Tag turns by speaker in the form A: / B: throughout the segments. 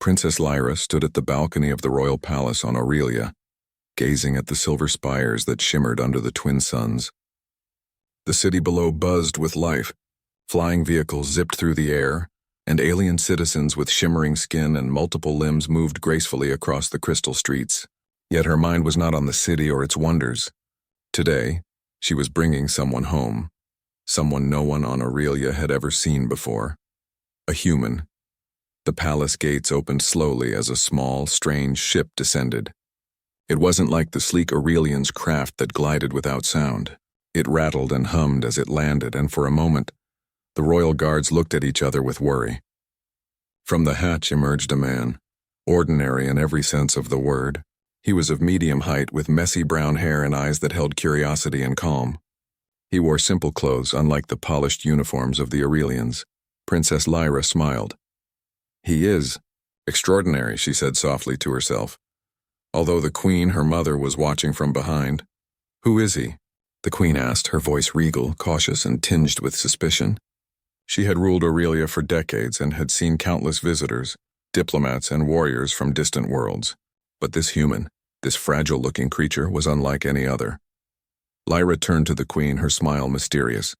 A: Princess Lyra stood at the balcony of the royal palace on Aurelia, gazing at the silver spires that shimmered under the twin suns. The city below buzzed with life. Flying vehicles zipped through the air, and alien citizens with shimmering skin and multiple limbs moved gracefully across the crystal streets. Yet her mind was not on the city or its wonders. Today, she was bringing someone home, someone no one on Aurelia had ever seen before. A human. The palace gates opened slowly as a small, strange ship descended. It wasn't like the sleek Aurelian's craft that glided without sound. It rattled and hummed as it landed, and for a moment, the royal guards looked at each other with worry. From the hatch emerged a man, ordinary in every sense of the word. He was of medium height with messy brown hair and eyes that held curiosity and calm. He wore simple clothes, unlike the polished uniforms of the Aurelians. Princess Lyra smiled. "He is extraordinary," she said softly to herself, although the queen, her mother, was watching from behind. "Who is he?" the queen asked, her voice regal, cautious, and tinged with suspicion. She had ruled Aurelia for decades and had seen countless visitors, diplomats and warriors from distant worlds. But this human, this fragile-looking creature, was unlike any other. Lyra turned to the queen, her smile mysterious.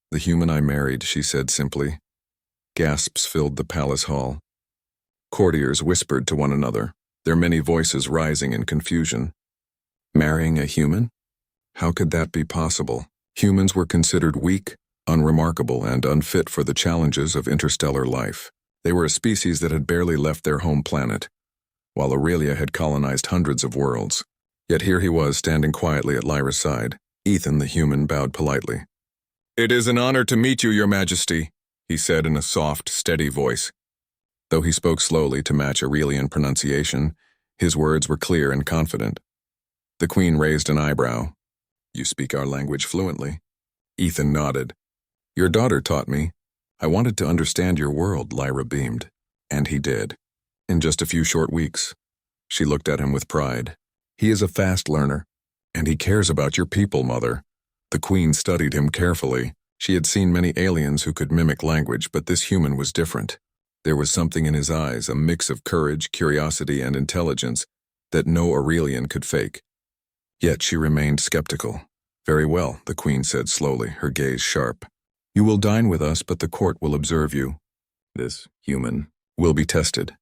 A: "The human I married," she said simply. Gasps filled the palace hall. Courtiers whispered to one another, their many voices rising in confusion. Marrying a human? How could that be possible? Humans were considered weak, unremarkable, and unfit for the challenges of interstellar life. They were a species that had barely left their home planet, while Aurelia had colonized hundreds of worlds. Yet here he was, standing quietly at Lyra's side. Ethan, the human, bowed politely. "It is an honor to meet you, Your Majesty," he said in a soft, steady voice. Though he spoke slowly to match Aurelian pronunciation, his words were clear and confident. The queen raised an eyebrow. "You speak our language fluently." Ethan nodded. "Your daughter taught me. I wanted to understand your world," Lyra beamed. And he did. In just a few short weeks. She looked at him with pride. "He is a fast learner, and he cares about your people, Mother." The queen studied him carefully. She had seen many aliens who could mimic language, but this human was different. There was something in his eyes, a mix of courage, curiosity, and intelligence that no Aurelian could fake. Yet she remained skeptical. "Very well," the queen said slowly, her gaze sharp. "You will dine with us, but the court will observe you. This human will be tested."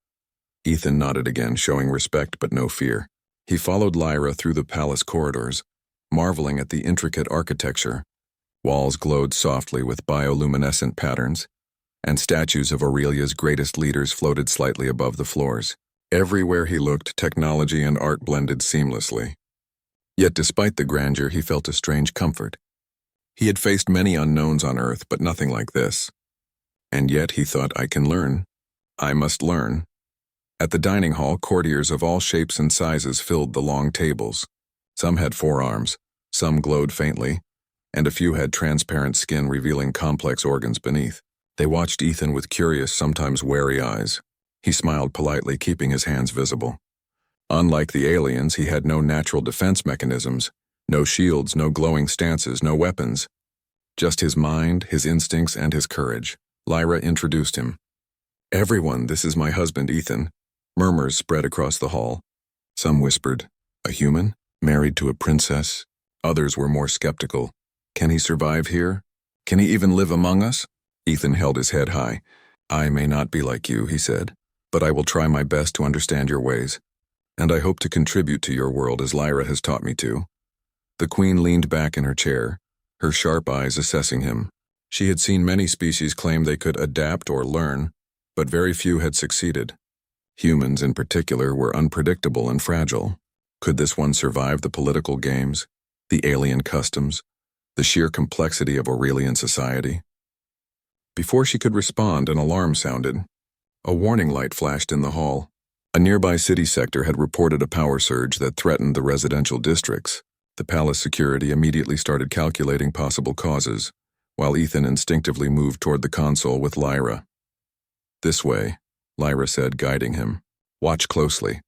A: Ethan nodded again, showing respect but no fear. He followed Lyra through the palace corridors, marveling at the intricate architecture. Walls glowed softly with bioluminescent patterns, and statues of Aurelia's greatest leaders floated slightly above the floors. Everywhere he looked, technology and art blended seamlessly. Yet despite the grandeur, he felt a strange comfort. He had faced many unknowns on Earth, but nothing like this. And yet he thought, "I can learn. I must learn." At the dining hall, courtiers of all shapes and sizes filled the long tables. Some had forearms, some glowed faintly, and a few had transparent skin revealing complex organs beneath. They watched Ethan with curious, sometimes wary eyes. He smiled politely, keeping his hands visible. Unlike the aliens, he had no natural defense mechanisms, no shields, no glowing stances, no weapons. Just his mind, his instincts, and his courage. Lyra introduced him. "Everyone, this is my husband, Ethan." Murmurs spread across the hall. Some whispered, "A human? Married to a princess?" Others were more skeptical. "Can he survive here? Can he even live among us?" Ethan held his head high. "I may not be like you," he said, "but I will try my best to understand your ways. And I hope to contribute to your world as Lyra has taught me to." The queen leaned back in her chair, her sharp eyes assessing him. She had seen many species claim they could adapt or learn, but very few had succeeded. Humans, in particular, were unpredictable and fragile. Could this one survive the political games, the alien customs, the sheer complexity of Aurelian society? Before she could respond, an alarm sounded. A warning light flashed in the hall. A nearby city sector had reported a power surge that threatened the residential districts. The palace security immediately started calculating possible causes, while Ethan instinctively moved toward the console with Lyra. "This way," Lyra said, guiding him. "Watch closely."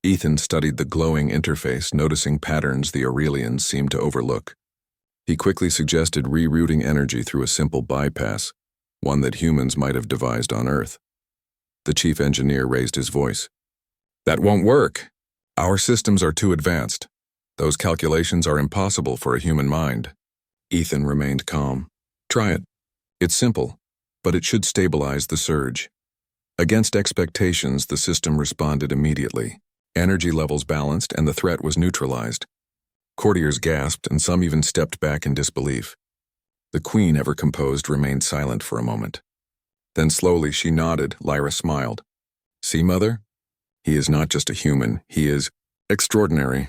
A: Ethan studied the glowing interface, noticing patterns the Aurelians seemed to overlook. He quickly suggested rerouting energy through a simple bypass, one that humans might have devised on Earth. The chief engineer raised his voice. That won't work. Our systems are too advanced. Those calculations are impossible for a human mind. Ethan remained calm. Try it. It's simple, but it should stabilize the surge. Against expectations, the system responded immediately. Energy levels balanced and the threat was neutralized. Courtiers gasped and some even stepped back in disbelief. The queen, ever composed, remained silent for a moment. Then slowly she nodded. Lyra smiled. See, Mother? He is not just a human, he is extraordinary.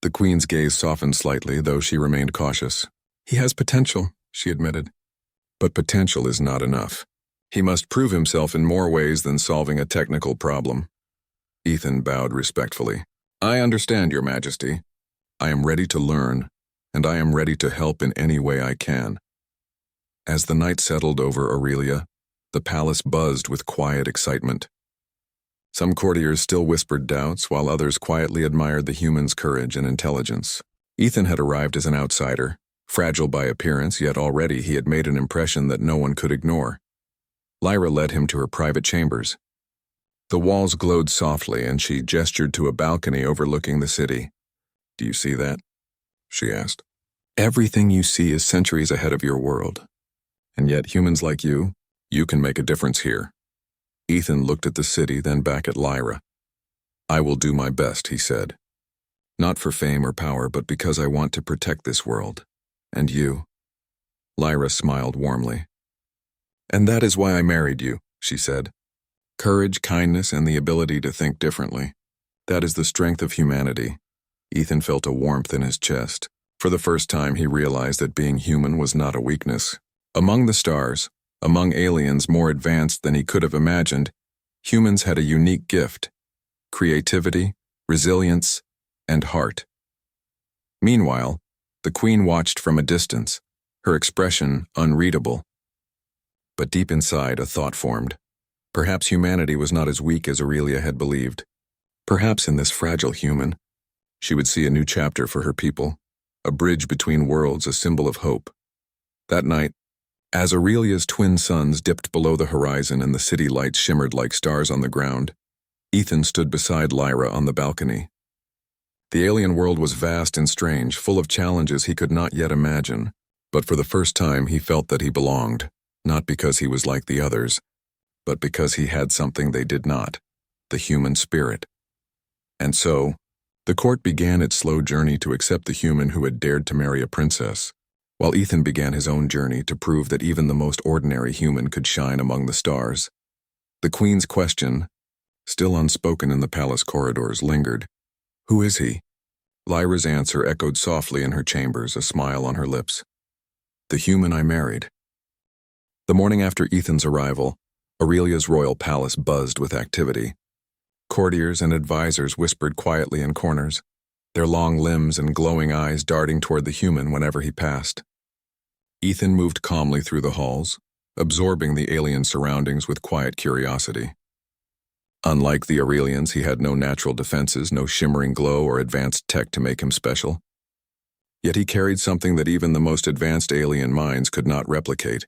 A: The queen's gaze softened slightly, though she remained cautious. He has potential, she admitted. But potential is not enough. He must prove himself in more ways than solving a technical problem. Ethan bowed respectfully. I understand, Your Majesty. I am ready to learn, and I am ready to help in any way I can. As the night settled over Aurelia, the palace buzzed with quiet excitement. Some courtiers still whispered doubts, while others quietly admired the human's courage and intelligence. Ethan had arrived as an outsider, fragile by appearance, yet already he had made an impression that no one could ignore. Lyra led him to her private chambers. The walls glowed softly, and she gestured to a balcony overlooking the city. Do you see that? She asked. Everything you see is centuries ahead of your world. And yet humans like you can make a difference here. Ethan looked at the city, then back at Lyra. I will do my best, he said. Not for fame or power, but because I want to protect this world. And you? Lyra smiled warmly. And that is why I married you, she said. Courage, kindness, and the ability to think differently. That is the strength of humanity. Ethan felt a warmth in his chest. For the first time, he realized that being human was not a weakness. Among the stars, among aliens more advanced than he could have imagined, humans had a unique gift: creativity, resilience, and heart. Meanwhile, the queen watched from a distance, her expression unreadable. But deep inside, a thought formed. Perhaps humanity was not as weak as Aurelia had believed. Perhaps in this fragile human, she would see a new chapter for her people, a bridge between worlds, a symbol of hope. That night, as Aurelia's twin suns dipped below the horizon and the city lights shimmered like stars on the ground, Ethan stood beside Lyra on the balcony. The alien world was vast and strange, full of challenges he could not yet imagine, but for the first time he felt that he belonged, not because he was like the others, but because he had something they did not, the human spirit. And so, the court began its slow journey to accept the human who had dared to marry a princess, while Ethan began his own journey to prove that even the most ordinary human could shine among the stars. The queen's question, still unspoken in the palace corridors, lingered. Who is he? Lyra's answer echoed softly in her chambers, a smile on her lips. The human I married. The morning after Ethan's arrival, Aurelia's royal palace buzzed with activity. Courtiers and advisors whispered quietly in corners, their long limbs and glowing eyes darting toward the human whenever he passed. Ethan moved calmly through the halls, absorbing the alien surroundings with quiet curiosity. Unlike the Aurelians, he had no natural defenses, no shimmering glow or advanced tech to make him special. Yet he carried something that even the most advanced alien minds could not replicate: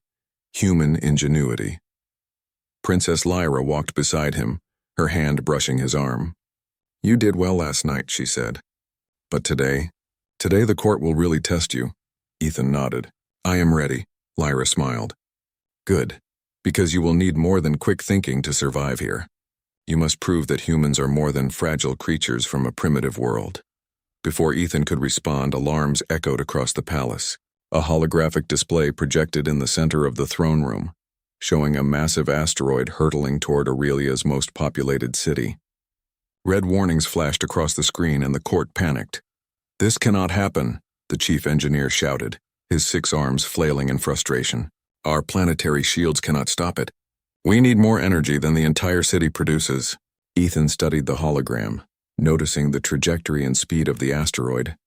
A: human ingenuity. Princess Lyra walked beside him, her hand brushing his arm. You did well last night, she said. But today the court will really test you. Ethan nodded. I am ready, Lyra smiled. Good, because you will need more than quick thinking to survive here. You must prove that humans are more than fragile creatures from a primitive world. Before Ethan could respond, alarms echoed across the palace. A holographic display projected in the center of the throne room, showing a massive asteroid hurtling toward Aurelia's most populated city. Red warnings flashed across the screen and the court panicked. This cannot happen, the chief engineer shouted, his 6 arms flailing in frustration. Our planetary shields cannot stop it. We need more energy than the entire city produces. Ethan studied the hologram, noticing the trajectory and speed of the asteroid.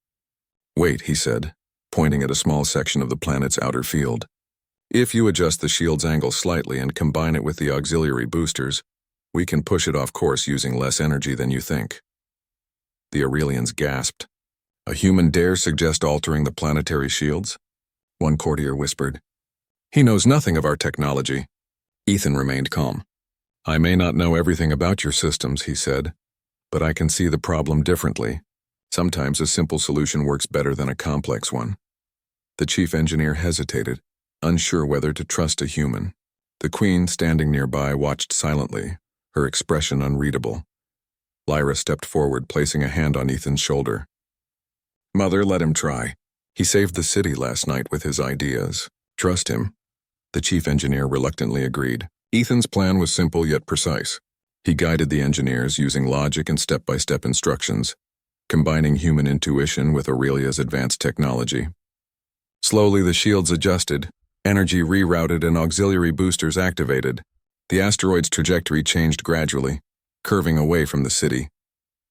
A: Wait, he said, pointing at a small section of the planet's outer field. If you adjust the shield's angle slightly and combine it with the auxiliary boosters, we can push it off course using less energy than you think. The Aurelians gasped. A human dare suggest altering the planetary shields? One courtier whispered. He knows nothing of our technology. Ethan remained calm. I may not know everything about your systems, he said, but I can see the problem differently. Sometimes a simple solution works better than a complex one. The chief engineer hesitated, unsure whether to trust a human. The queen, standing nearby, watched silently, her expression unreadable. Lyra stepped forward, placing a hand on Ethan's shoulder. Mother, let him try. He saved the city last night with his ideas. Trust him. The chief engineer reluctantly agreed. Ethan's plan was simple yet precise. He guided the engineers using logic and step-by-step instructions, combining human intuition with Aurelia's advanced technology. Slowly the shields adjusted, energy rerouted and auxiliary boosters activated. The asteroid's trajectory changed gradually, curving away from the city.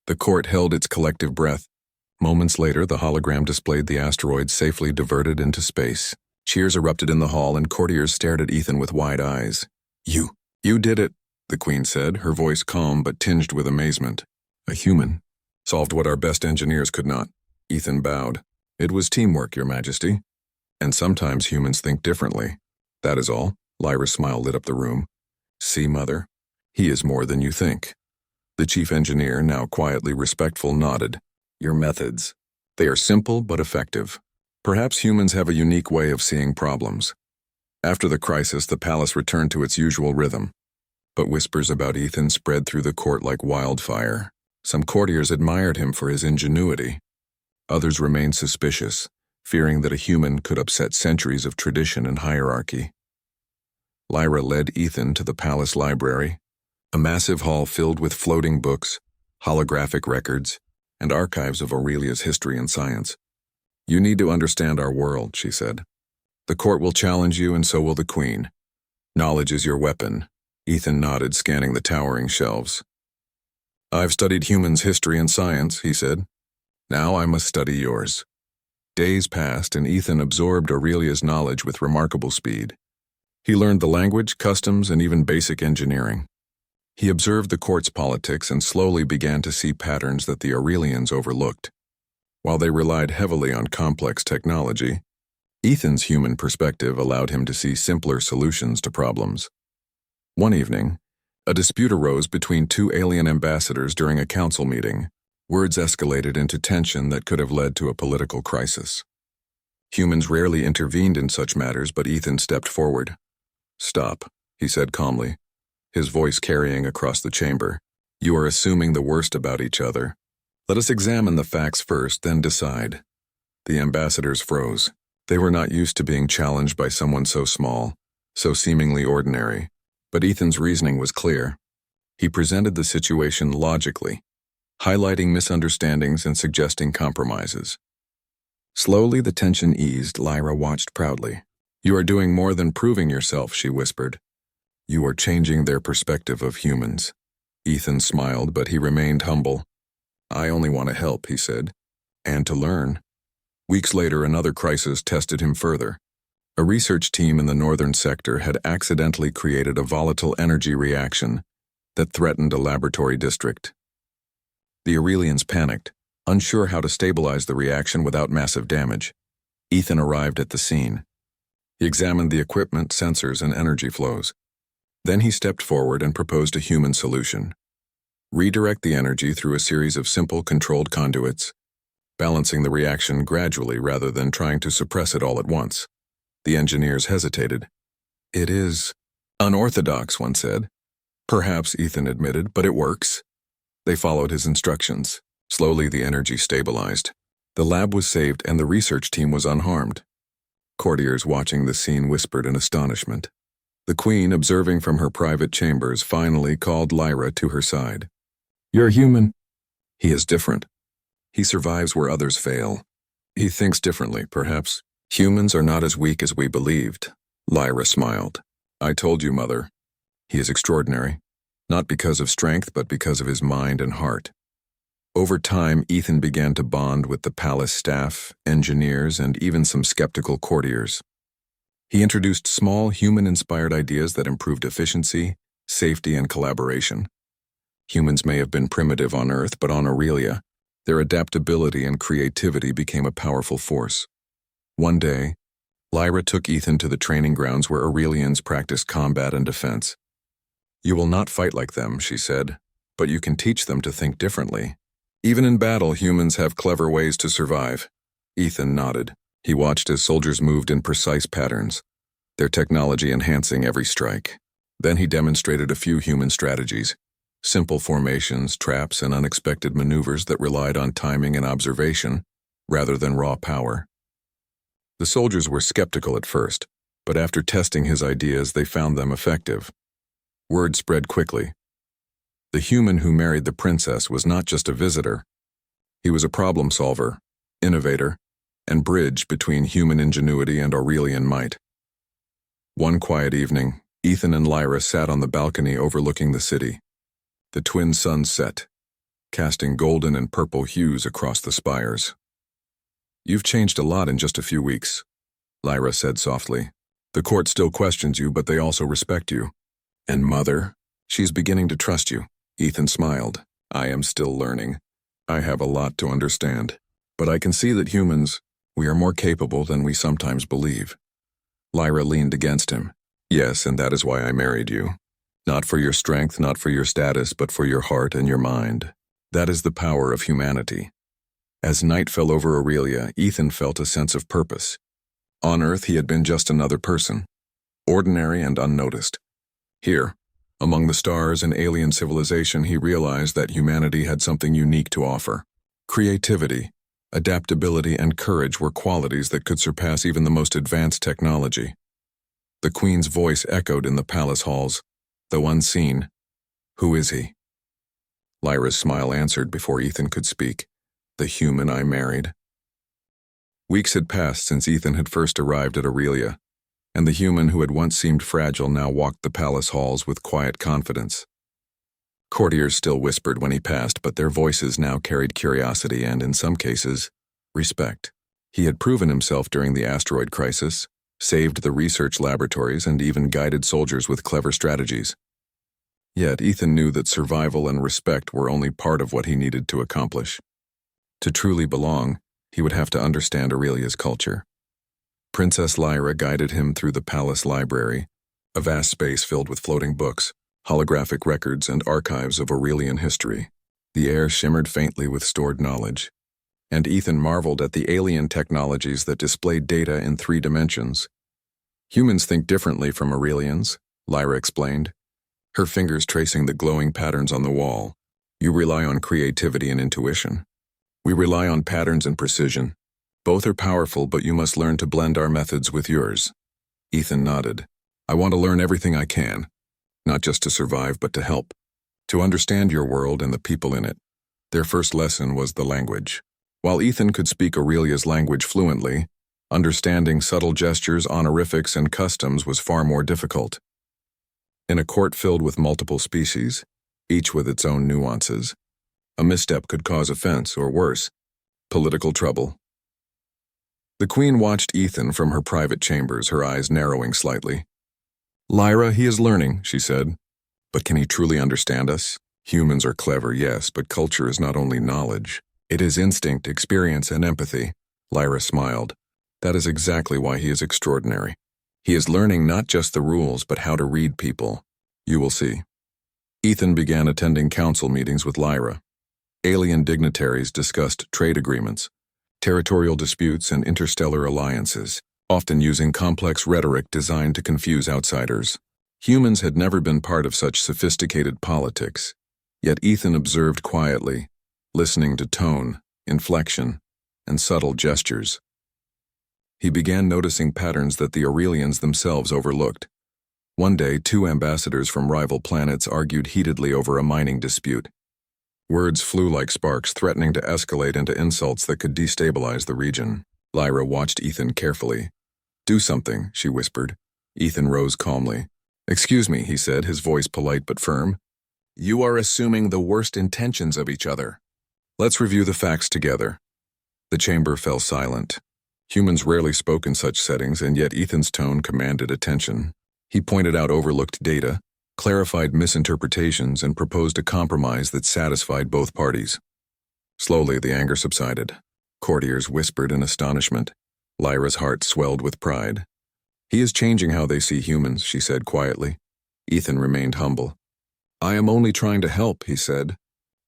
A: The court held its collective breath. Moments later, the hologram displayed the asteroid safely diverted into space. Cheers erupted in the hall and courtiers stared at Ethan with wide eyes. You did it, the queen said, her voice calm but tinged with amazement. A human solved what our best engineers could not. Ethan bowed. It was teamwork, Your Majesty. And sometimes humans think differently. That is all. Lyra's smile lit up the room. See, Mother? He is more than you think. The chief engineer, now quietly respectful, nodded. Your methods. They are simple but effective. Perhaps humans have a unique way of seeing problems. After the crisis, the palace returned to its usual rhythm. But whispers about Ethan spread through the court like wildfire. Some courtiers admired him for his ingenuity. Others remained suspicious, fearing that a human could upset centuries of tradition and hierarchy. Lyra led Ethan to the palace library, a massive hall filled with floating books, holographic records, and archives of Aurelia's history and science. You need to understand our world, she said. The court will challenge you, and so will the queen. Knowledge is your weapon. Ethan nodded, scanning the towering shelves. I've studied humans' history and science, he said. Now I must study yours. Days passed, and Ethan absorbed Aurelia's knowledge with remarkable speed. He learned the language, customs, and even basic engineering. He observed the court's politics and slowly began to see patterns that the Aurelians overlooked. While they relied heavily on complex technology, Ethan's human perspective allowed him to see simpler solutions to problems. One evening, a dispute arose between two alien ambassadors during a council meeting. Words escalated into tension that could have led to a political crisis. Humans rarely intervened in such matters, but Ethan stepped forward. Stop, he said calmly, his voice carrying across the chamber. You are assuming the worst about each other. Let us examine the facts first, then decide. The ambassadors froze. They were not used to being challenged by someone so small, so seemingly ordinary. But Ethan's reasoning was clear. He presented the situation logically, highlighting misunderstandings and suggesting compromises. Slowly the tension eased. Lyra watched proudly. You are doing more than proving yourself, she whispered. You are changing their perspective of humans. Ethan smiled, but he remained humble. I only want to help, he said, and to learn. Weeks later, another crisis tested him further. A research team in the northern sector had accidentally created a volatile energy reaction that threatened a laboratory district. The Aurelians panicked, unsure how to stabilize the reaction without massive damage. Ethan arrived at the scene. He examined the equipment, sensors, and energy flows. Then he stepped forward and proposed a human solution. Redirect the energy through a series of simple, controlled conduits, balancing the reaction gradually rather than trying to suppress it all at once. The engineers hesitated. It is unorthodox, one said. Perhaps, Ethan admitted, but it works. They followed his instructions. Slowly the energy stabilized. The lab was saved and the research team was unharmed. Courtiers watching the scene whispered in astonishment. The queen, observing from her private chambers, finally called Lyra to her side. You're human. He is different. He survives where others fail. He thinks differently, perhaps. Humans are not as weak as we believed. Lyra smiled. I told you, Mother. He is extraordinary. Not because of strength, but because of his mind and heart. Over time, Ethan began to bond with the palace staff, engineers, and even some skeptical courtiers. He introduced small, human-inspired ideas that improved efficiency, safety, and collaboration. Humans may have been primitive on Earth, but on Aurelia, their adaptability and creativity became a powerful force. One day, Lyra took Ethan to the training grounds where Aurelians practiced combat and defense. You will not fight like them, she said, but you can teach them to think differently. Even in battle, humans have clever ways to survive. Ethan nodded. He watched as soldiers moved in precise patterns, their technology enhancing every strike. Then he demonstrated a few human strategies, simple formations, traps, and unexpected maneuvers that relied on timing and observation, rather than raw power. The soldiers were skeptical at first, but after testing his ideas, they found them effective. Word spread quickly. The human who married the princess was not just a visitor. He was a problem solver, innovator, and bridge between human ingenuity and Aurelian might. One quiet evening, Ethan and Lyra sat on the balcony overlooking the city. The twin suns set, casting golden and purple hues across the spires. You've changed a lot in just a few weeks, Lyra said softly. The court still questions you, but they also respect you. And Mother? She's beginning to trust you. Ethan smiled. I am still learning. I have a lot to understand. But I can see that humans, we are more capable than we sometimes believe. Lyra leaned against him. Yes, and that is why I married you. Not for your strength, not for your status, but for your heart and your mind. That is the power of humanity. As night fell over Aurelia, Ethan felt a sense of purpose. On Earth, he had been just another person, ordinary and unnoticed. Here, among the stars and alien civilization, he realized that humanity had something unique to offer. Creativity, adaptability, and courage were qualities that could surpass even the most advanced technology. The Queen's voice echoed in the palace halls, though unseen. Who is he? Lyra's smile answered before Ethan could speak. The human I married. Weeks had passed since Ethan had first arrived at Aurelia, and the human who had once seemed fragile now walked the palace halls with quiet confidence. Courtiers still whispered when he passed, but their voices now carried curiosity and, in some cases, respect. He had proven himself during the asteroid crisis, saved the research laboratories, and even guided soldiers with clever strategies. Yet Ethan knew that survival and respect were only part of what he needed to accomplish. To truly belong, he would have to understand Aurelia's culture. Princess Lyra guided him through the palace library, a vast space filled with floating books, holographic records, and archives of Aurelian history. The air shimmered faintly with stored knowledge, and Ethan marveled at the alien technologies that displayed data in 3 dimensions. Humans think differently from Aurelians, Lyra explained, her fingers tracing the glowing patterns on the wall. You rely on creativity and intuition. We rely on patterns and precision. Both are powerful, but you must learn to blend our methods with yours. Ethan nodded. I want to learn everything I can, not just to survive, but to help, to understand your world and the people in it. Their first lesson was the language. While Ethan could speak Aurelia's language fluently, understanding subtle gestures, honorifics, and customs was far more difficult. In a court filled with multiple species, each with its own nuances, a misstep could cause offense, or worse, political trouble. The Queen watched Ethan from her private chambers, her eyes narrowing slightly. Lyra, he is learning, she said. But can he truly understand us? Humans are clever, yes, but culture is not only knowledge. It is instinct, experience, and empathy. Lyra smiled. That is exactly why he is extraordinary. He is learning not just the rules, but how to read people. You will see. Ethan began attending council meetings with Lyra. Alien dignitaries discussed trade agreements, territorial disputes, and interstellar alliances, often using complex rhetoric designed to confuse outsiders. Humans had never been part of such sophisticated politics, yet Ethan observed quietly, listening to tone, inflection, and subtle gestures. He began noticing patterns that the Aurelians themselves overlooked. One day, 2 ambassadors from rival planets argued heatedly over a mining dispute. Words flew like sparks, threatening to escalate into insults that could destabilize the region. Lyra watched Ethan carefully. Do something, she whispered. Ethan rose calmly. Excuse me, he said, his voice polite but firm. You are assuming the worst intentions of each other. Let's review the facts together. The chamber fell silent. Humans rarely spoke in such settings, and yet Ethan's tone commanded attention. He pointed out overlooked data, clarified misinterpretations, and proposed a compromise that satisfied both parties. Slowly, the anger subsided. Courtiers whispered in astonishment. Lyra's heart swelled with pride. He is changing how they see humans, she said quietly. Ethan remained humble. I am only trying to help, he said.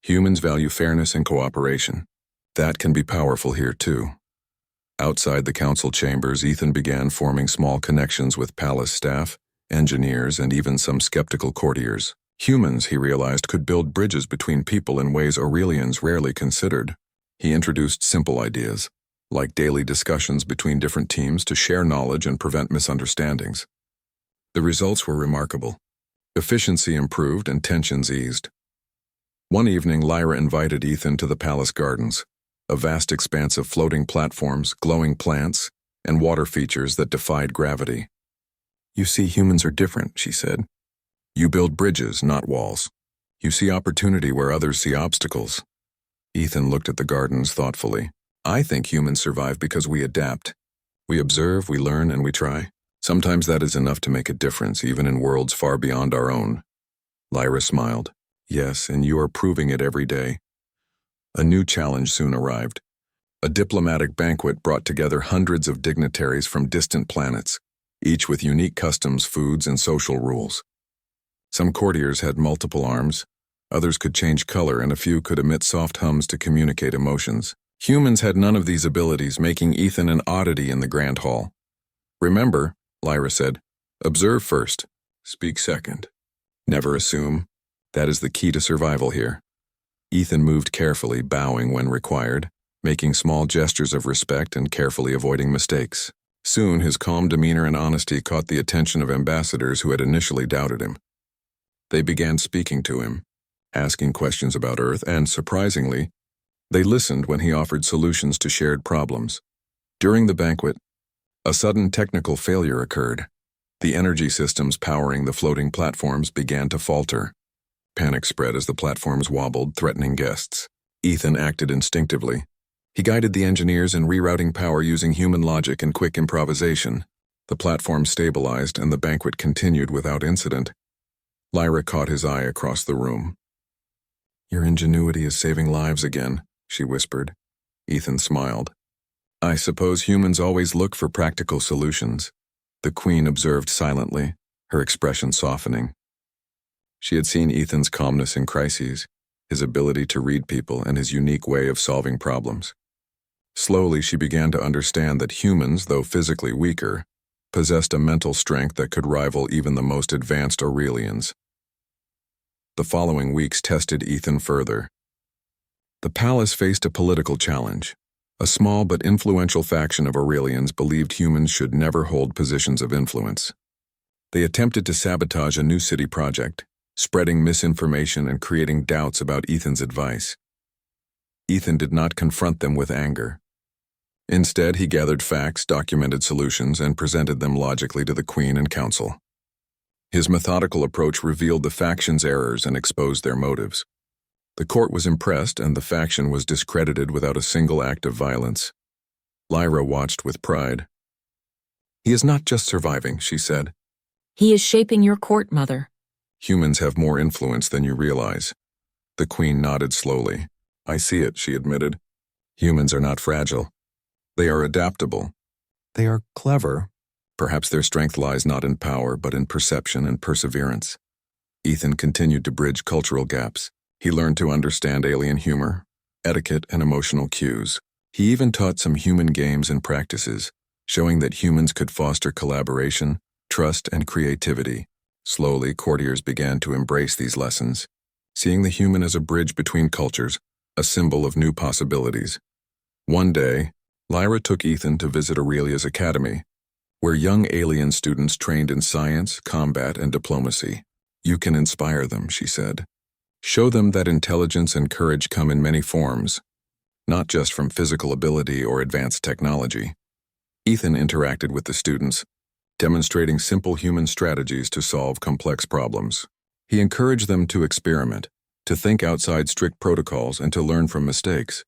A: Humans value fairness and cooperation. That can be powerful here, too. Outside the council chambers, Ethan began forming small connections with palace staff, engineers, and even some skeptical courtiers. Humans, he realized, could build bridges between people in ways Aurelians rarely considered. He introduced simple ideas, like daily discussions between different teams to share knowledge and prevent misunderstandings. The results were remarkable. Efficiency improved and tensions eased. One evening, Lyra invited Ethan to the palace gardens, a vast expanse of floating platforms, glowing plants, and water features that defied gravity. You see, humans are different, she said. You build bridges, not walls. You see opportunity where others see obstacles. Ethan looked at the gardens thoughtfully. I think humans survive because we adapt. We observe, we learn, and we try. Sometimes that is enough to make a difference, even in worlds far beyond our own. Lyra smiled. Yes, and you are proving it every day. A new challenge soon arrived. A diplomatic banquet brought together hundreds of dignitaries from distant planets, each with unique customs, foods, and social rules. Some courtiers had multiple arms, others could change color, and a few could emit soft hums to communicate emotions. Humans had none of these abilities, making Ethan an oddity in the grand hall. Remember, Lyra said, observe first, speak second. Never assume. That is the key to survival here. Ethan moved carefully, bowing when required, making small gestures of respect and carefully avoiding mistakes. Soon, his calm demeanor and honesty caught the attention of ambassadors who had initially doubted him. They began speaking to him, asking questions about Earth, and, surprisingly, they listened when he offered solutions to shared problems. During the banquet, a sudden technical failure occurred. The energy systems powering the floating platforms began to falter. Panic spread as the platforms wobbled, threatening guests. Ethan acted instinctively. He guided the engineers in rerouting power using human logic and quick improvisation. The platform stabilized and the banquet continued without incident. Lyra caught his eye across the room. Your ingenuity is saving lives again, she whispered. Ethan smiled. I suppose humans always look for practical solutions. The Queen observed silently, her expression softening. She had seen Ethan's calmness in crises, his ability to read people, and his unique way of solving problems. Slowly, she began to understand that humans, though physically weaker, possessed a mental strength that could rival even the most advanced Aurelians. The following weeks tested Ethan further. The palace faced a political challenge. A small but influential faction of Aurelians believed humans should never hold positions of influence. They attempted to sabotage a new city project, spreading misinformation and creating doubts about Ethan's advice. Ethan did not confront them with anger. Instead, he gathered facts, documented solutions, and presented them logically to the Queen and Council. His methodical approach revealed the faction's errors and exposed their motives. The court was impressed, and the faction was discredited without a single act of violence. Lyra watched with pride. He is not just surviving, she said.
B: He is shaping your court, Mother.
A: Humans have more influence than you realize. The Queen nodded slowly. I see it, she admitted. Humans are not fragile. They are adaptable. They are clever. Perhaps their strength lies not in power, but in perception and perseverance. Ethan continued to bridge cultural gaps. He learned to understand alien humor, etiquette, and emotional cues. He even taught some human games and practices, showing that humans could foster collaboration, trust, and creativity. Slowly, courtiers began to embrace these lessons, seeing the human as a bridge between cultures, a symbol of new possibilities. One day, Lyra took Ethan to visit Aurelia's academy, where young alien students trained in science, combat, and diplomacy. You can inspire them, she said. Show them that intelligence and courage come in many forms, not just from physical ability or advanced technology. Ethan interacted with the students, demonstrating simple human strategies to solve complex problems. He encouraged them to experiment, to think outside strict protocols, and to learn from mistakes.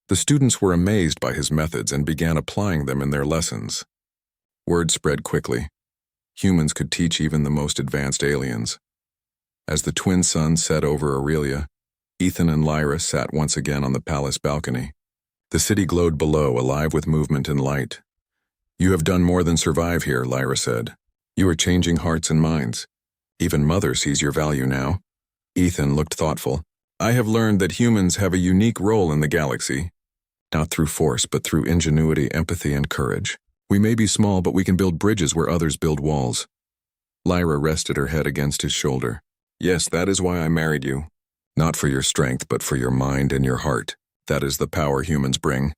A: The students were amazed by his methods and began applying them in their lessons. Word spread quickly. Humans could teach even the most advanced aliens. As the twin suns set over Aurelia, Ethan and Lyra sat once again on the palace balcony. The city glowed below, alive with movement and light. You have done more than survive here, Lyra said. You are changing hearts and minds. Even Mother sees your value now. Ethan looked thoughtful. I have learned that humans have a unique role in the galaxy. Not through force, but through ingenuity, empathy, and courage. We may be small, but we can build bridges where others build walls. Lyra rested her head against his shoulder. Yes, that is why I married you. Not for your strength, but for your mind and your heart. That is the power humans bring.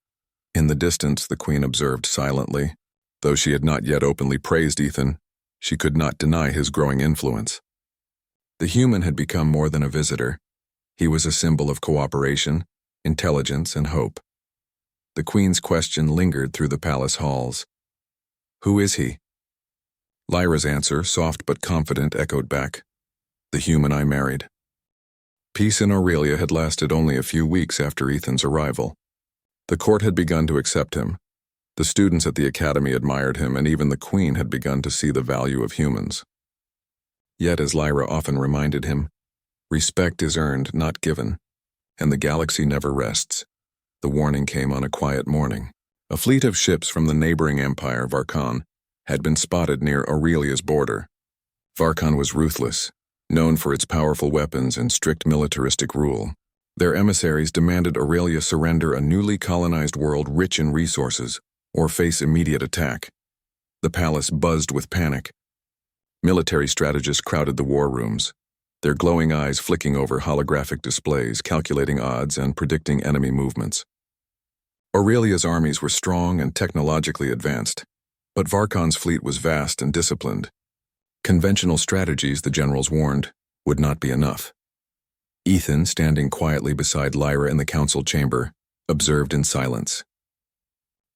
A: In the distance, the Queen observed silently. Though she had not yet openly praised Ethan, she could not deny his growing influence. The human had become more than a visitor. He was a symbol of cooperation, intelligence, and hope. The Queen's question lingered through the palace halls. Who is he? Lyra's answer, soft but confident, echoed back. The human I married. Peace in Aurelia had lasted only a few weeks after Ethan's arrival. The court had begun to accept him. The students at the academy admired him, and even the Queen had begun to see the value of humans. Yet, as Lyra often reminded him, respect is earned, not given, and the galaxy never rests. The warning came on a quiet morning. A fleet of ships from the neighboring empire, Varkan, had been spotted near Aurelia's border. Varkan was ruthless, known for its powerful weapons and strict militaristic rule. Their emissaries demanded Aurelia surrender a newly colonized world rich in resources, or face immediate attack. The palace buzzed with panic. Military strategists crowded the war rooms, their glowing eyes flicking over holographic displays, calculating odds and predicting enemy movements. Aurelia's armies were strong and technologically advanced, but Varkan's fleet was vast and disciplined. Conventional strategies, the generals warned, would not be enough. Ethan, standing quietly beside Lyra in the council chamber, observed in silence.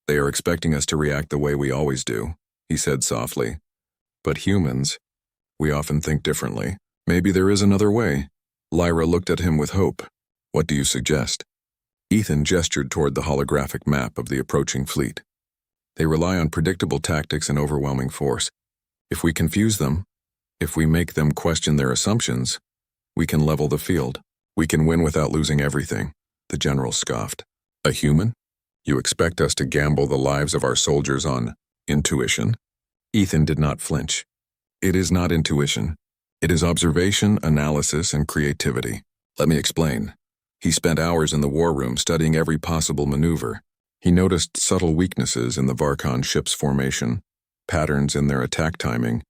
A: They are expecting us to react the way we always do, he said softly. But humans, we often think differently. Maybe there is another way. Lyra looked at him with hope. What do you suggest? Ethan gestured toward the holographic map of the approaching fleet. They rely on predictable tactics and overwhelming force. If we confuse them, if we make them question their assumptions, we can level the field. We can win without losing everything, the general scoffed. A human? You expect us to gamble the lives of our soldiers on intuition? Ethan did not flinch. It is not intuition. It is observation, analysis, and creativity. Let me explain. He spent hours in the war room studying every possible maneuver. He noticed subtle weaknesses in the Varkan ship's formation, patterns in their attack timing,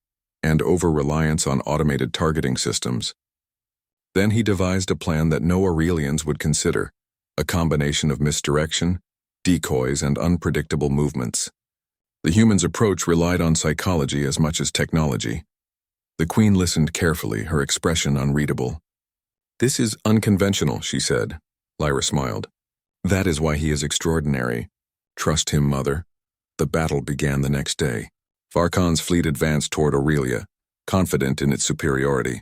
A: and over-reliance on automated targeting systems. Then he devised a plan that no Aurelians would consider, a combination of misdirection, decoys, and unpredictable movements. The human's approach relied on psychology as much as technology. The Queen listened carefully, her expression unreadable. This is unconventional, she said. Lyra smiled. That is why he is extraordinary. Trust him, Mother. The battle began the next day. Varkan's fleet advanced toward Aurelia, confident in its superiority.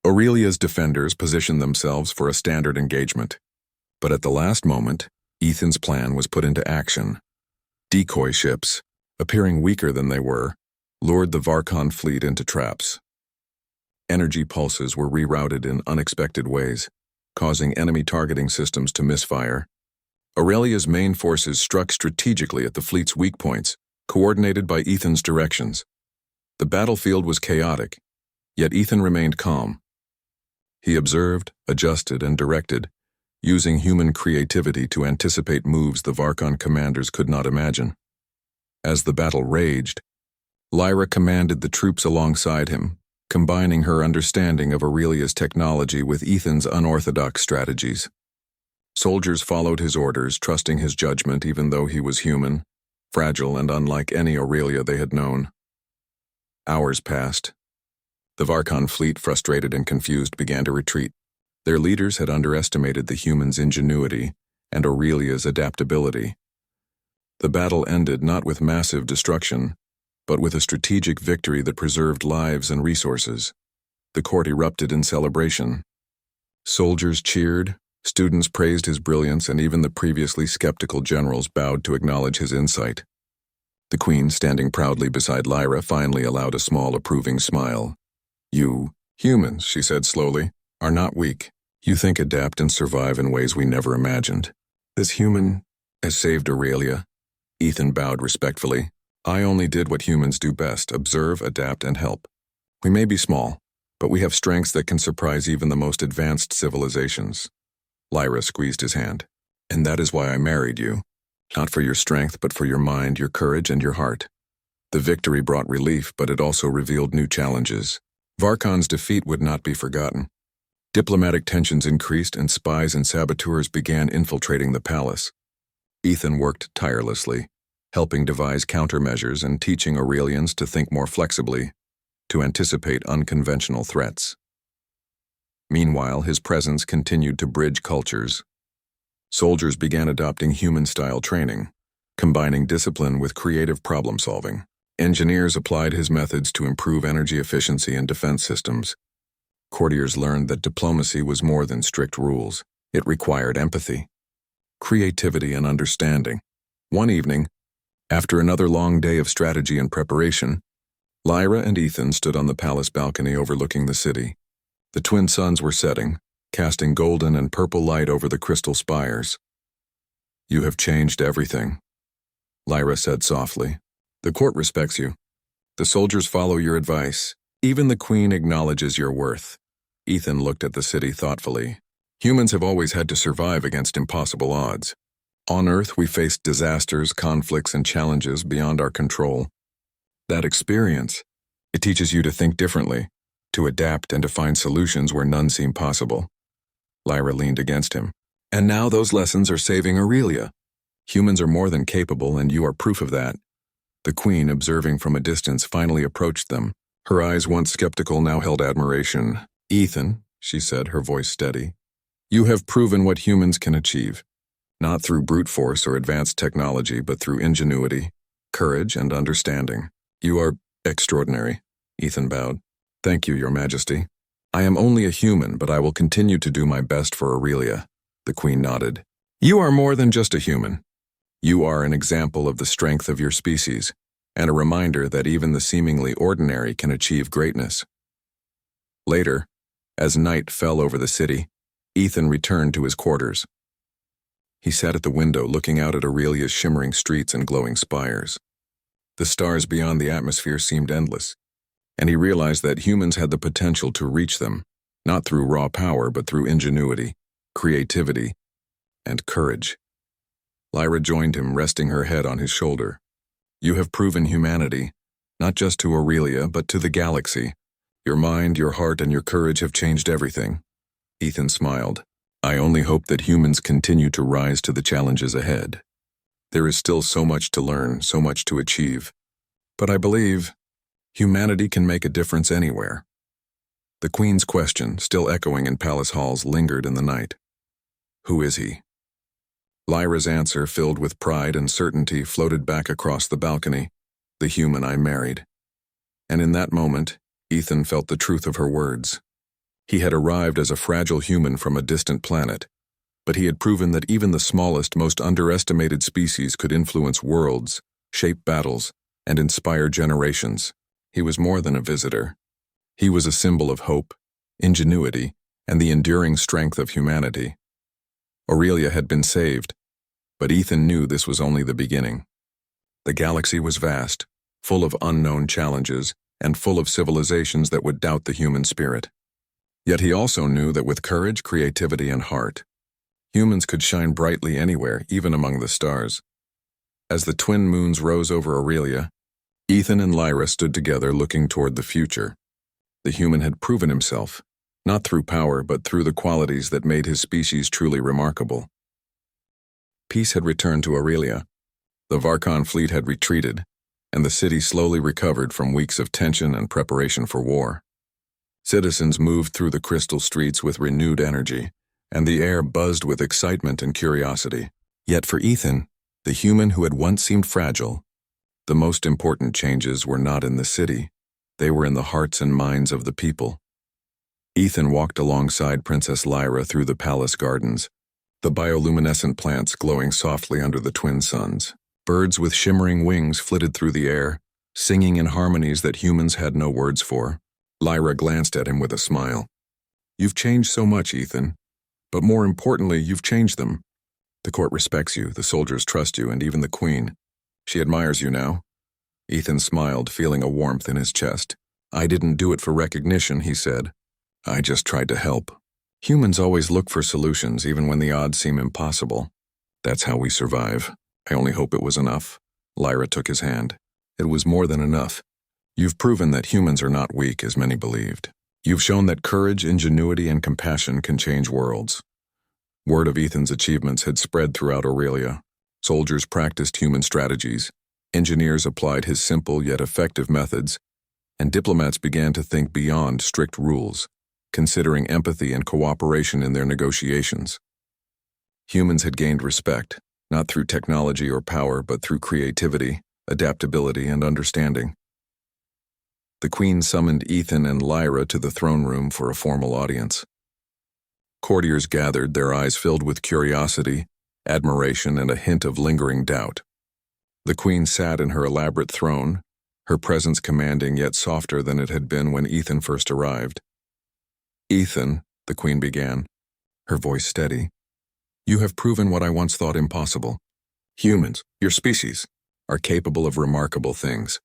A: Aurelia's defenders positioned themselves for a standard engagement. But at the last moment, Ethan's plan was put into action. Decoy ships, appearing weaker than they were, lured the Varkan fleet into traps. Energy pulses were rerouted in unexpected ways, causing enemy targeting systems to misfire. Aurelia's main forces struck strategically at the fleet's weak points, coordinated by Ethan's directions. The battlefield was chaotic, yet Ethan remained calm. He observed, adjusted, and directed, using human creativity to anticipate moves the Varkan commanders could not imagine. As the battle raged, Lyra commanded the troops alongside him, combining her understanding of Aurelia's technology with Ethan's unorthodox strategies. Soldiers followed his orders, trusting his judgment even though he was human, fragile and unlike any Aurelia they had known. Hours passed. The Varkan fleet, frustrated and confused, began to retreat. Their leaders had underestimated the human's ingenuity and Aurelia's adaptability. The battle ended not with massive destruction, but with a strategic victory that preserved lives and resources. The court erupted in celebration. Soldiers cheered, students praised his brilliance, and even the previously skeptical generals bowed to acknowledge his insight. The Queen, standing proudly beside Lyra, finally allowed a small approving smile. You, humans, she said slowly, are not weak. You think, adapt, and survive in ways we never imagined. This human has saved Aurelia. Ethan bowed respectfully. I only did what humans do best, observe, adapt, and help. We may be small, But we have strengths that can surprise even the most advanced civilizations. Lyra squeezed his hand. And that is why I married you. Not for your strength, but for your mind, your courage, and your heart. The victory brought relief, but it also revealed new challenges. Varkon's defeat would not be forgotten. Diplomatic tensions increased and spies and saboteurs began infiltrating the palace. Ethan worked tirelessly, helping devise countermeasures and teaching Aurelians to think more flexibly, to anticipate unconventional threats. Meanwhile, his presence continued to bridge cultures. Soldiers began adopting human-style training, combining discipline with creative problem-solving. Engineers applied his methods to improve energy efficiency and defense systems. Courtiers learned that diplomacy was more than strict rules. It required empathy, creativity, and understanding. One evening, after another long day of strategy and preparation, Lyra and Ethan stood on the palace balcony overlooking the city. The twin suns were setting, casting golden and purple light over the crystal spires. "You have changed everything," Lyra said softly. "The court respects you. The soldiers follow your advice. Even the queen acknowledges your worth." Ethan looked at the city thoughtfully. "Humans have always had to survive against impossible odds. On Earth, we faced disasters, conflicts, and challenges beyond our control. That experience, it teaches you to think differently, to adapt and to find solutions where none seem possible." Lyra leaned against him. "And now those lessons are saving Aurelia. Humans are more than capable, and you are proof of that." The queen, observing from a distance, finally approached them. Her eyes, once skeptical, now held admiration. "Ethan," she said, her voice steady, "you have proven what humans can achieve, not through brute force or advanced technology, but through ingenuity, courage, and understanding. You are extraordinary." Ethan bowed. "Thank you, Your Majesty. I am only a human, but I will continue to do my best for Aurelia." The queen nodded. "You are more than just a human. You are an example of the strength of your species, and a reminder that even the seemingly ordinary can achieve greatness." Later, as night fell over the city, Ethan returned to his quarters. He sat at the window looking out at Aurelia's shimmering streets and glowing spires. The stars beyond the atmosphere seemed endless, and he realized that humans had the potential to reach them, not through raw power, but through ingenuity, creativity, and courage. Lyra joined him, resting her head on his shoulder. "You have proven humanity, not just to Aurelia, but to the galaxy. Your mind, your heart, and your courage have changed everything." Ethan smiled. "I only hope that humans continue to rise to the challenges ahead. There is still so much to learn, so much to achieve. But I believe humanity can make a difference anywhere." The queen's question, still echoing in palace halls, lingered in the night. "Who is he?" Lyra's answer, filled with pride and certainty, floated back across the balcony. "The human I married." And in that moment, Ethan felt the truth of her words. He had arrived as a fragile human from a distant planet, but he had proven that even the smallest, most underestimated species could influence worlds, shape battles, and inspire generations. He was more than a visitor. He was a symbol of hope, ingenuity, and the enduring strength of humanity. Aurelia had been saved, but Ethan knew this was only the beginning. The galaxy was vast, full of unknown challenges, and full of civilizations that would doubt the human spirit. Yet he also knew that with courage, creativity, and heart, humans could shine brightly anywhere, even among the stars. As the twin moons rose over Aurelia, Ethan and Lyra stood together looking toward the future. The human had proven himself, not through power, but through the qualities that made his species truly remarkable. Peace had returned to Aurelia. The Varkon fleet had retreated, and the city slowly recovered from weeks of tension and preparation for war. Citizens moved through the crystal streets with renewed energy, and the air buzzed with excitement and curiosity. Yet for Ethan, the human who had once seemed fragile, the most important changes were not in the city. They were in the hearts and minds of the people. Ethan walked alongside Princess Lyra through the palace gardens, the bioluminescent plants glowing softly under the twin suns. Birds with shimmering wings flitted through the air, singing in harmonies that humans had no words for. Lyra glanced at him with a smile. "You've changed so much, Ethan. But more importantly, you've changed them. The court respects you, the soldiers trust you, and even the queen. She admires you now." Ethan smiled, feeling a warmth in his chest. I didn't do it for recognition, he said. I just tried to help. Humans always look for solutions even when the odds seem impossible. That's how we survive. I only hope it was enough. Lyra took his hand. It was more than enough. You've proven that humans are not weak, as many believed. You've shown that courage, ingenuity, and compassion can change worlds. Word of Ethan's achievements had spread throughout Aurelia. Soldiers practiced human strategies. Engineers applied his simple yet effective methods. And diplomats began to think beyond strict rules, considering empathy and cooperation in their negotiations. Humans had gained respect, not through technology or power, but through creativity, adaptability, and understanding. The Queen summoned Ethan and Lyra to the throne room for a formal audience. Courtiers gathered, their eyes filled with curiosity, admiration, and a hint of lingering doubt. The Queen sat in her elaborate throne, her presence commanding yet softer than it had been when Ethan first arrived. Ethan, the Queen began, her voice steady, you have proven what I once thought impossible. Humans, your species, are capable of remarkable things.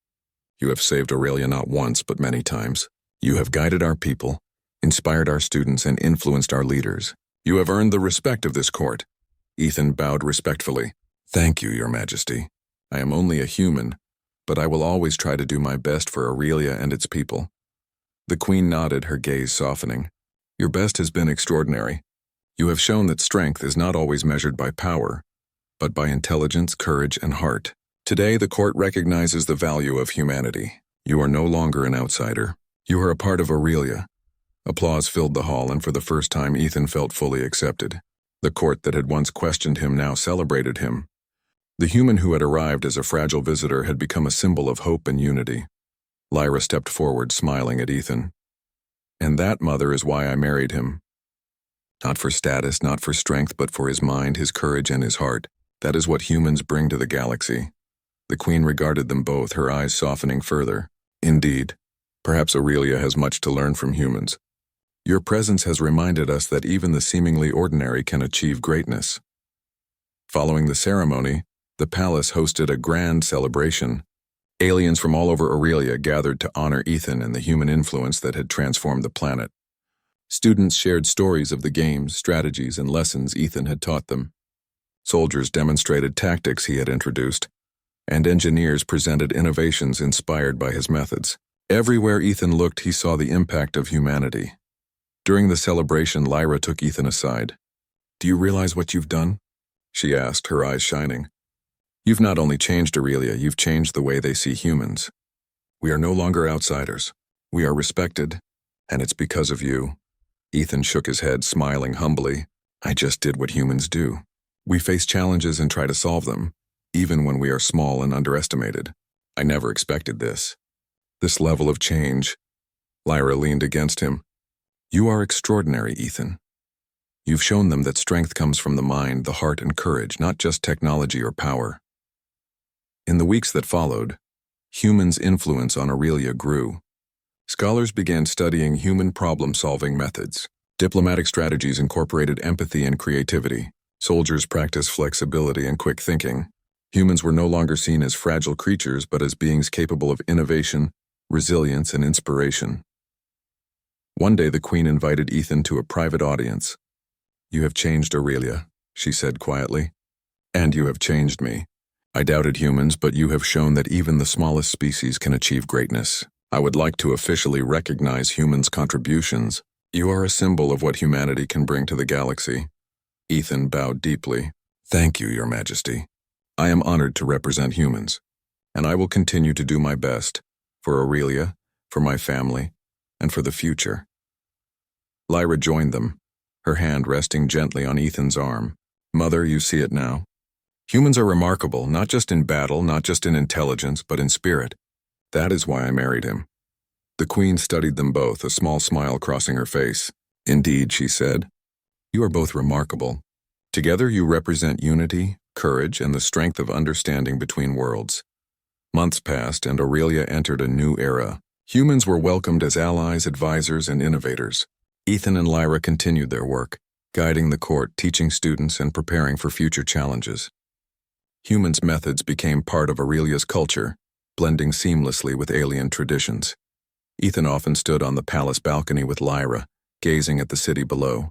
A: You have saved Aurelia not once, but many times. You have guided our people, inspired our students, and influenced our leaders. You have earned the respect of this court. Ethan bowed respectfully. Thank you, Your Majesty. I am only a human, but I will always try to do my best for Aurelia and its people. The Queen nodded, her gaze softening. Your best has been extraordinary. You have shown that strength is not always measured by power, but by intelligence, courage, and heart. Today, the court recognizes the value of humanity. You are no longer an outsider. You are a part of Aurelia. Applause filled the hall, and for the first time, Ethan felt fully accepted. The court that had once questioned him now celebrated him. The human who had arrived as a fragile visitor had become a symbol of hope and unity. Lyra stepped forward, smiling at Ethan. And that, Mother, is why I married him. Not for status, not for strength, but for his mind, his courage, and his heart. That is what humans bring to the galaxy. The Queen regarded them both, her eyes softening further. Indeed, perhaps Aurelia has much to learn from humans. Your presence has reminded us that even the seemingly ordinary can achieve greatness. Following the ceremony, the palace hosted a grand celebration. Aliens from all over Aurelia gathered to honor Ethan and the human influence that had transformed the planet. Students shared stories of the games, strategies, and lessons Ethan had taught them. Soldiers demonstrated tactics he had introduced, and engineers presented innovations inspired by his methods. Everywhere Ethan looked, he saw the impact of humanity. During the celebration, Lyra took Ethan aside. Do you realize what you've done? She asked, her eyes shining. You've not only changed Aurelia, you've changed the way they see humans. We are no longer outsiders. We are respected, and it's because of you. Ethan shook his head, smiling humbly. I just did what humans do. We face challenges and try to solve them, even when we are small and underestimated. I never expected this. This level of change. Lyra leaned against him. You are extraordinary, Ethan. You've shown them that strength comes from the mind, the heart, and courage, not just technology or power. In the weeks that followed, humans' influence on Aurelia grew. Scholars began studying human problem-solving methods. Diplomatic strategies incorporated empathy and creativity. Soldiers practiced flexibility and quick thinking. Humans were no longer seen as fragile creatures, but as beings capable of innovation, resilience, and inspiration. One day, the Queen invited Ethan to a private audience. You have changed Aurelia, she said quietly. And you have changed me. I doubted humans, but you have shown that even the smallest species can achieve greatness. I would like to officially recognize humans' contributions. You are a symbol of what humanity can bring to the galaxy. Ethan bowed deeply. Thank you, Your Majesty. I am honored to represent humans, and I will continue to do my best for Aurelia, for my family, and for the future. Lyra joined them, her hand resting gently on Ethan's arm. Mother, you see it now. Humans are remarkable, not just in battle, not just in intelligence, but in spirit. That is why I married him. The Queen studied them both, a small smile crossing her face. Indeed, she said, you are both remarkable. Together you represent unity, courage, and the strength of understanding between worlds. Months passed, and Aurelia entered a new era. Humans were welcomed as allies, advisors, and innovators. Ethan and Lyra continued their work, guiding the court, teaching students, and preparing for future challenges. Humans' methods became part of Aurelia's culture, blending seamlessly with alien traditions. Ethan often stood on the palace balcony with Lyra, gazing at the city below.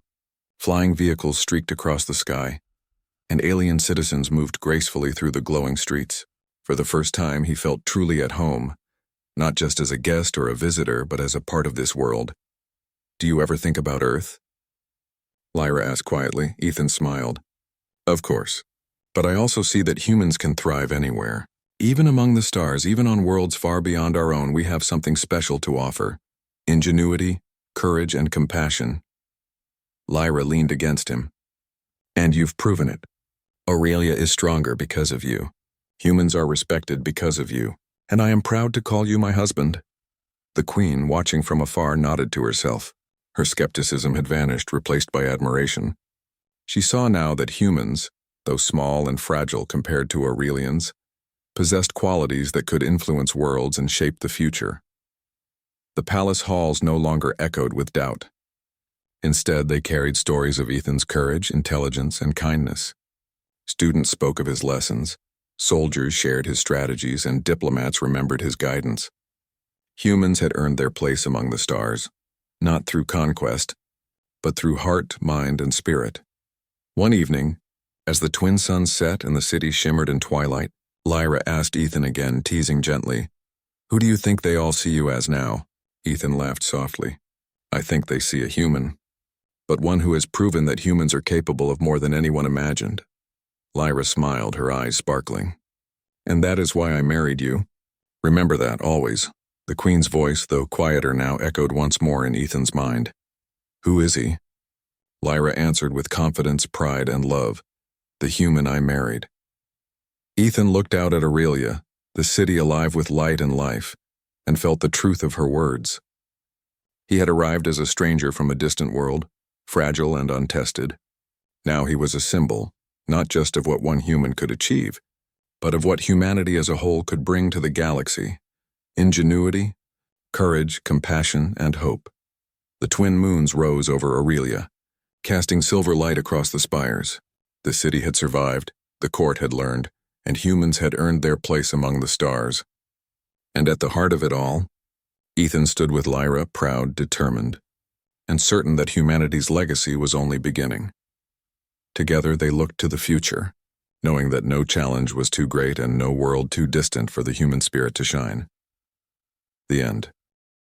A: Flying vehicles streaked across the sky, and alien citizens moved gracefully through the glowing streets. For the first time, he felt truly at home, not just as a guest or a visitor, but as a part of this world. "Do you ever think about Earth?" Lyra asked quietly. Ethan smiled. "Of course. But I also see that humans can thrive anywhere. Even among the stars, even on worlds far beyond our own, we have something special to offer. Ingenuity, courage, and compassion." Lyra leaned against him. "And you've proven it. Aurelia is stronger because of you. Humans are respected because of you, and I am proud to call you my husband." The queen, watching from afar, nodded to herself. Her skepticism had vanished, replaced by admiration. She saw now that humans, though small and fragile compared to Aurelians, possessed qualities that could influence worlds and shape the future. The palace halls no longer echoed with doubt. Instead, they carried stories of Ethan's courage, intelligence, and kindness. Students spoke of his lessons, soldiers shared his strategies, and diplomats remembered his guidance. Humans had earned their place among the stars, not through conquest, but through heart, mind, and spirit. One evening, as the twin suns set and the city shimmered in twilight, Lyra asked Ethan again, teasing gently, "Who do you think they all see you as now?" Ethan laughed softly. "I think they see a human, but one who has proven that humans are capable of more than anyone imagined." Lyra smiled, her eyes sparkling. "And that is why I married you. Remember that, always." The queen's voice, though quieter now, echoed once more in Ethan's mind. "Who is he?" Lyra answered with confidence, pride, and love. "The human I married." Ethan looked out at Aurelia, the city alive with light and life, and felt the truth of her words. He had arrived as a stranger from a distant world, fragile and untested. Now he was a symbol, not just of what one human could achieve, but of what humanity as a whole could bring to the galaxy. Ingenuity, courage, compassion, and hope. The twin moons rose over Aurelia, casting silver light across the spires. The city had survived, the court had learned, and humans had earned their place among the stars. And at the heart of it all, Ethan stood with Lyra, proud, determined, and certain that humanity's legacy was only beginning. Together they looked to the future, knowing that no challenge was too great and no world too distant for the human spirit to shine. The end.